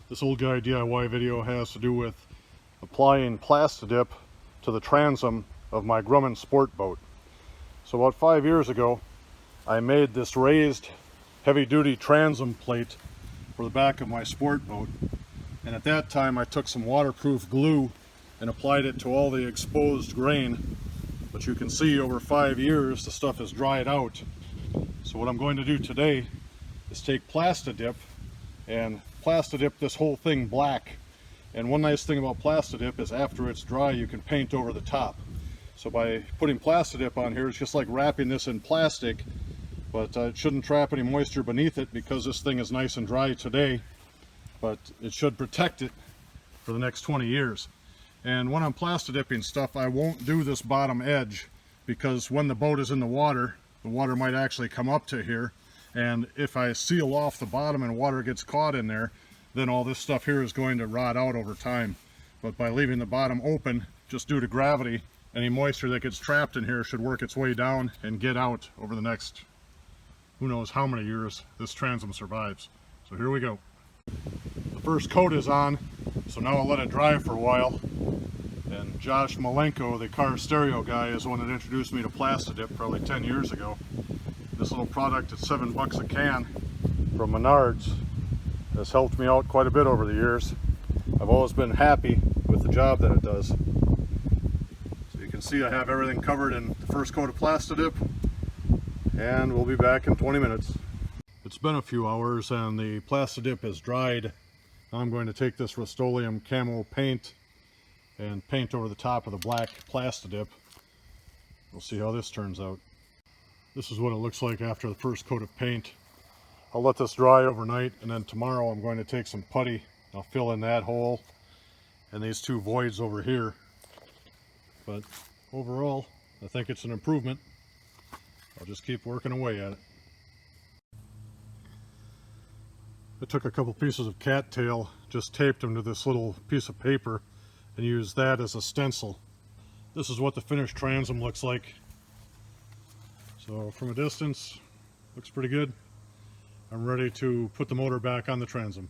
This old guy DIY video has to do with applying Plasti-Dip to the transom of my Grumman Sportboat. So about 5 years ago, I made this raised heavy-duty transom plate for the back of my Sportboat. And at that time I took some waterproof glue and applied it to all the exposed grain. But you can see over 5 years the stuff has dried out. So what I'm going to do today is take Plasti-Dip and Plasti-Dip this whole thing black. And one nice thing about Plasti-Dip is after it's dry you can paint over the top. So by putting Plasti-Dip on here, it's just like wrapping this in plastic, but it shouldn't trap any moisture beneath it because this thing is nice and dry today, but it should protect it for the next 20 years. And when I'm Plasti-Dipping stuff, I won't do this bottom edge because when the boat is in the water might actually come up to here. And if I seal off the bottom and water gets caught in there, then all this stuff here is going to rot out over time. But by leaving the bottom open, just due to gravity, any moisture that gets trapped in here should work its way down and get out over the next, who knows how many years this transom survives. So here we go. The first coat is on, so now I'll let it dry for a while. And Josh Malenko, the car stereo guy, is the one that introduced me to Plasti-Dip probably 10 years ago. This little product at $7 a can from Menards has helped me out quite a bit over the years. I've always been happy with the job that it does. So you can see I have everything covered in the first coat of Plasti-Dip, and we'll be back in 20 minutes. It's been a few hours and the Plasti-Dip is dried. Now I'm going to take this Rust-Oleum Camo paint and paint over the top of the black Plasti-Dip. We'll see how this turns out. This is what it looks like after the first coat of paint. I'll let this dry overnight, and then tomorrow I'm going to take some putty. I'll fill in that hole and these two voids over here. But overall, I think it's an improvement. I'll just keep working away at it. I took a couple pieces of cattail, just taped them to this little piece of paper, and used that as a stencil. This is what the finished transom looks like. So from a distance, looks pretty good. I'm ready to put the motor back on the transom.